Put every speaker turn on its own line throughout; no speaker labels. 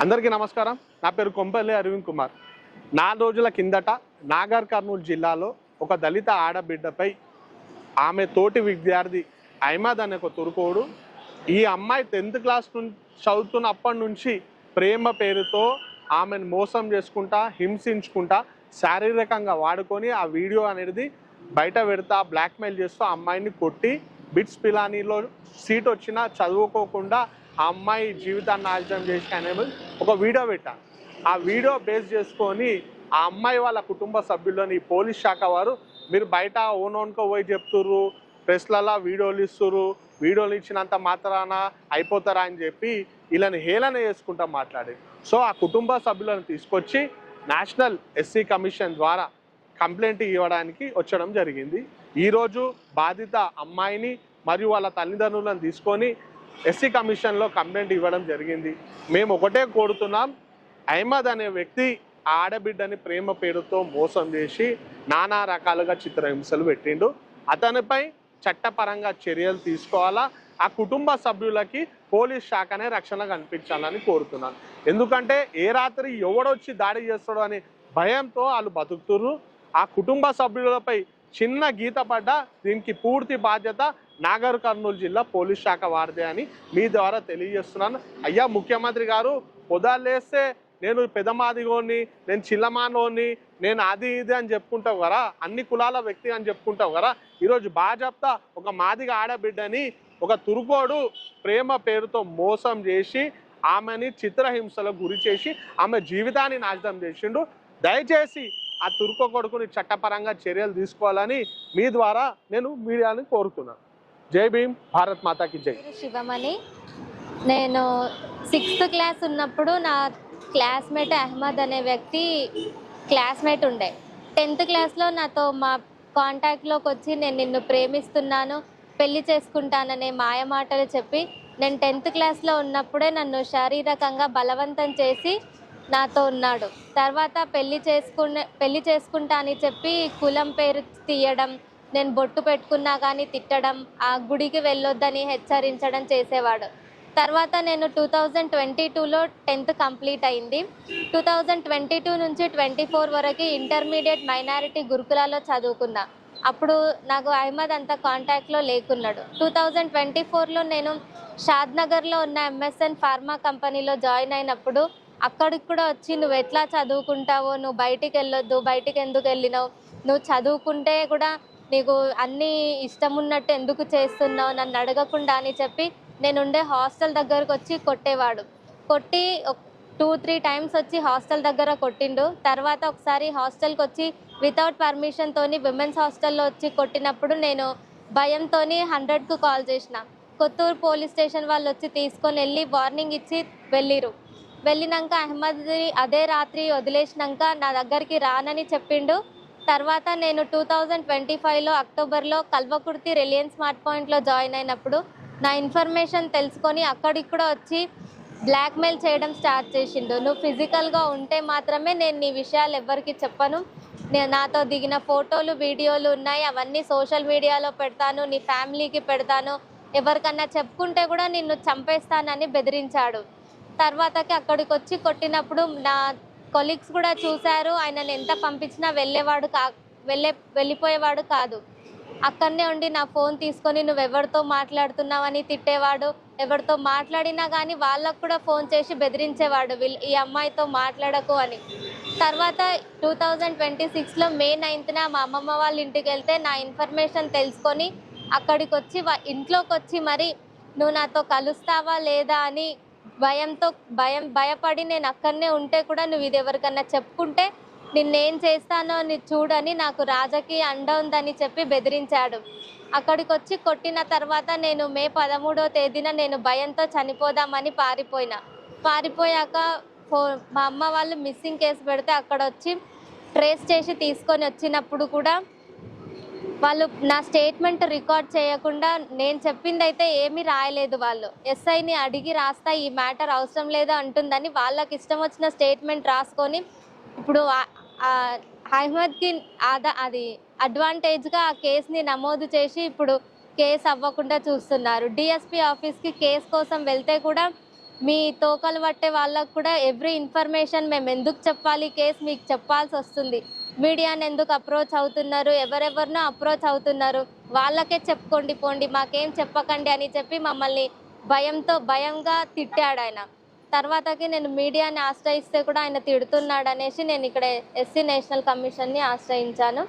అందరికీ నమస్కారం. నా పేరు కొంపల్లి అరవింద్ కుమార్. 4 రోజుల కిందట నాగర్ కర్నూలు జిల్లాలో ఒక దళిత ఆడబిడ్డపై ఆమె తోటి విద్యార్థి అహ్మద్ అనే ఒక తురుకోడు ఈ అమ్మాయి 10th క్లాస్ చదువుతున్నప్పటి నుంచి ప్రేమ పేరుతో ఆమెను మోసం చేసుకుంటా హింసించుకుంటా శారీరకంగా వాడుకొని ఆ వీడియో అనేది బయట పెడతా బ్లాక్మెయిల్ చేస్తూ ఆ అమ్మాయిని కొట్టి బిట్స్ పిలానీలో సీట్ వచ్చినా చదువుకోకుండా ఆ అమ్మాయి జీవితాన్ని నాశనం చేసి అనేది ఒక వీడియో పెట్టాను. ఆ వీడియో బేస్ చేసుకొని ఆ అమ్మాయి వాళ్ళ కుటుంబ సభ్యులని పోలీస్ శాఖ వారు మీరు బయట ఓన్కో పోయి చెప్తుర్రు, ప్రెస్లలో వీడియోలు ఇస్తుర్రు, వీడియోలు ఇచ్చినంత మాత్రాన అయిపోతారా అని చెప్పి వీళ్ళని హేళన చేసుకుంటా మాట్లాడేది. సో ఆ కుటుంబ సభ్యులను తీసుకొచ్చి నేషనల్ ఎస్సీ కమిషన్ ద్వారా కంప్లైంట్ ఇవ్వడానికి వచ్చడం జరిగింది. ఈరోజు బాధిత అమ్మాయిని మరియు వాళ్ళ తల్లిదండ్రులను తీసుకొని ఎస్సీ కమిషన్లో కంప్లైంట్ ఇవ్వడం జరిగింది. మేము ఒకటే కోరుతున్నాం, అహ్మద్ అనే వ్యక్తి ఆడబిడ్డని ప్రేమ పేరుతో మోసం చేసి నానా రకాలుగా చిత్రహింసలు పెట్టిండు. అతనిపై చట్టపరంగా చర్యలు తీసుకోవాలా, ఆ కుటుంబ సభ్యులకి పోలీస్ శాఖనే రక్షణ కల్పించాలని కోరుతున్నాను. ఎందుకంటే ఏ రాత్రి ఎవడొచ్చి దాడి చేస్తాడో అనే భయంతో వాళ్ళు బతుకుతుర్రు. ఆ కుటుంబ సభ్యులపై చిన్న గీత పడ్డా దీనికి పూర్తి బాధ్యత నాగర్ కర్నూలు జిల్లా పోలీస్ శాఖ వారిదే అని మీ ద్వారా తెలియజేస్తున్నాను. అయ్యా ముఖ్యమంత్రి గారు, పొదాలేస్తే నేను పెదమాదిగోని, నేను చిల్లమానోని, నేను అది ఇది అని చెప్పుకుంటావు కదా, అన్ని కులాల వ్యక్తి అని చెప్పుకుంటావు కదా, ఈరోజు బాజాప్తా ఒక మాదిగ ఆడబిడ్డని ఒక తురుకోడు ప్రేమ పేరుతో మోసం చేసి ఆమెని చిత్రహింసలకు గురి చేసి ఆమె జీవితాన్ని నాశనం చేసిండు. దయచేసి ఆ తురుకో కొడుకుని చట్టపరంగా చర్యలు తీసుకోవాలని మీ ద్వారా నేను మీడియాని కోరుతున్నాను. జై భీమ్, భారత్ మాతాకి జై.
శివమణి. నేను 6th క్లాస్ ఉన్నప్పుడు నా క్లాస్మేట్ అహ్మద్ అనే వ్యక్తి క్లాస్మేట్ ఉండే. 10th క్లాస్లో నాతో మా కాంటాక్ట్లోకి వచ్చి నేను నిన్ను ప్రేమిస్తున్నాను, పెళ్లి చేసుకుంటాననే మాయమాటలు చెప్పి నేను 10th క్లాస్లో ఉన్నప్పుడే నన్ను శారీరకంగా బలవంతం చేసి నాతో ఉన్నాడు. తర్వాత పెళ్లి చేసుకుంటా అని చెప్పి కులం పేరు తీయడం, నేను బొట్టు పెట్టుకున్నా కానీ తిట్టడం, ఆ గుడికి వెళ్ళొద్దని హెచ్చరించడం చేసేవాడు. తర్వాత నేను 2022లో 10th కంప్లీట్ అయింది. 2022 నుంచి 24 వరకు ఇంటర్మీడియట్ మైనారిటీ గురుకులాలో చదువుకున్నా. అప్పుడు నాకు అహ్మద్ అంత కాంటాక్ట్లో లేకున్నాడు. 2024లో నేను షాద్నగర్లో ఉన్న MSN ఫార్మా కంపెనీలో జాయిన్ అయినప్పుడు అక్కడికి కూడా వచ్చి నువ్వు ఎట్లా చదువుకుంటావో, నువ్వు బయటికి వెళ్ళొద్దు, బయటికి ఎందుకు వెళ్ళినావు, నువ్వు చదువుకుంటే కూడా నీకు అన్నీ ఇష్టం ఉన్నట్టు ఎందుకు చేస్తున్నావు, నన్ను అడగకుండా అని చెప్పి నేనుండే హాస్టల్ దగ్గరకు వచ్చి కొట్టేవాడు. కొట్టి 2-3 టైమ్స్ వచ్చి హాస్టల్ దగ్గర కొట్టిండు. తర్వాత ఒకసారి హాస్టల్కి వచ్చి వితౌట్ పర్మిషన్తోని విమెన్స్ హాస్టల్లో వచ్చి కొట్టినప్పుడు నేను భయంతో 100కు కాల్ చేసిన. కొత్తూరు పోలీస్ స్టేషన్ వాళ్ళు వచ్చి తీసుకొని వెళ్ళి వార్నింగ్ ఇచ్చి వెళ్ళినాక అహ్మద్ని అదే రాత్రి వదిలేసినాక నా దగ్గరికి రానని చెప్పిండు. తర్వాత నేను 2025లో అక్టోబర్లో కల్వకుర్తి రిలయన్స్ స్మార్ట్ పాయింట్లో జాయిన్ అయినప్పుడు నా ఇన్ఫర్మేషన్ తెలుసుకొని అక్కడికి కూడా వచ్చి బ్లాక్మెయిల్ చేయడం స్టార్ట్ చేసిండు. నువ్వు ఫిజికల్గా ఉంటే మాత్రమే నేను నీ విషయాలు ఎవరికి చెప్పను, నాతో దిగిన ఫోటోలు వీడియోలు ఉన్నాయి, అవన్నీ సోషల్ మీడియాలో పెడతాను, నీ ఫ్యామిలీకి పెడతాను, ఎవరికన్నా చెప్పుకుంటే కూడా నిన్ను చంపేస్తానని బెదిరించాడు. తర్వాతకి అక్కడికి వచ్చి కొట్టినప్పుడు నా కొలీగ్స్ కూడా చూశారు. ఆయనను ఎంత పంపించినా వెళ్ళిపోయేవాడు కాదు. అక్కడనే ఉండి నా ఫోన్ తీసుకొని నువ్వు ఎవరితో మాట్లాడుతున్నావని తిట్టేవాడు. ఎవరితో మాట్లాడినా కానీ వాళ్ళకు కూడా ఫోన్ చేసి బెదిరించేవాడు, ఈ అమ్మాయితో మాట్లాడకు అని. తర్వాత 2026లో May 9న మా అమ్మమ్మ వాళ్ళ ఇంటికి వెళ్తే నా ఇన్ఫర్మేషన్ తెలుసుకొని అక్కడికి వచ్చి ఇంట్లోకి వచ్చి మరి నువ్వు నాతో కలుస్తావా లేదా అని భయపడి నేను అక్కడనే ఉంటే కూడా నువ్వు ఇది ఎవరికన్నా చెప్పుకుంటే నిన్నేం చేస్తానో నీ చూడని నాకు రాజకీయ అండ ఉందని చెప్పి బెదిరించాడు. అక్కడికి వచ్చి కొట్టిన తర్వాత నేను May 13వ తేదీన నేను భయంతో చనిపోదామని పారిపోయాక మా అమ్మ వాళ్ళు మిస్సింగ్ కేసు పెడితే అక్కడ వచ్చి ట్రేస్ చేసి తీసుకొని వచ్చినప్పుడు కూడా వాళ్ళు నా స్టేట్మెంట్ రికార్డ్ చేయకుండా నేను చెప్పింది అయితే ఏమీ రాయలేదు. వాళ్ళు ఎస్ఐని అడిగి రాస్తా, ఈ మ్యాటర్ అవసరం లేదు అంటుందని వాళ్ళకి ఇష్టం వచ్చిన స్టేట్మెంట్ రాసుకొని ఇప్పుడు అహ్మద్కి అది అడ్వాంటేజ్గా ఆ కేసుని నమోదు చేసి ఇప్పుడు కేసు అవ్వకుండా చూస్తున్నారు. డిఎస్పీ ఆఫీస్కి కేసు కోసం వెళ్తే కూడా మీ తోకలు పట్టే వాళ్ళకు కూడా ఎవ్రీ ఇన్ఫర్మేషన్ మేము ఎందుకు చెప్పాలి, కేసు మీకు చెప్పాల్సి వస్తుంది. మీడియాని ఎందుకు అప్రోచ్ అవుతున్నారు, ఎవరెవరినో అప్రోచ్ అవుతున్నారు, వాళ్ళకే చెప్పుకోండి పోండి, మాకేం చెప్పకండి అని చెప్పి మమ్మల్ని భయంగా తిట్టాడు ఆయన. తర్వాతకి నేను మీడియాని ఆశ్రయిస్తే కూడా ఆయన తిడుతున్నాడు అనేసి నేను ఇక్కడ ఎస్సీ నేషనల్ కమిషన్ని ఆశ్రయించాను.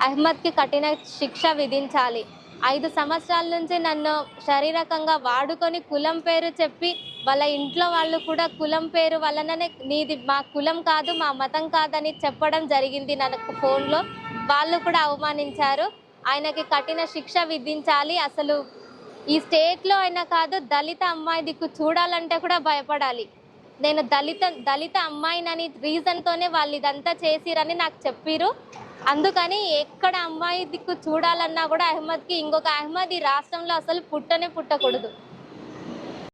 అహ్మద్కి కఠిన శిక్ష విధించాలి. 5 సంవత్సరాల నుంచి నన్ను శారీరకంగా వాడుకొని కులం పేరు చెప్పి వాళ్ళ ఇంట్లో వాళ్ళు కూడా కులం పేరు వలననే నీది మా కులం కాదు, మా మతం కాదని చెప్పడం జరిగింది నాకు ఫోన్లో. వాళ్ళు కూడా అవమానించారు. ఆయనకి కఠిన శిక్ష విధించాలి. అసలు ఈ స్టేట్లో అయినా కాదు, దళిత అమ్మాయి దిక్కు చూడాలంటే కూడా భయపడాలి. నేను దళిత అమ్మాయినని రీజన్తోనే వాళ్ళు ఇదంతా చేసిరని నాకు చెప్పిరు. అందుకని ఎక్కడ అమ్మాయి దిక్కు చూడాలన్నా కూడా అహ్మద్కి ఇంకొక అహ్మద్ ఈ రాష్ట్రంలో అసలు పుట్టకూడదు.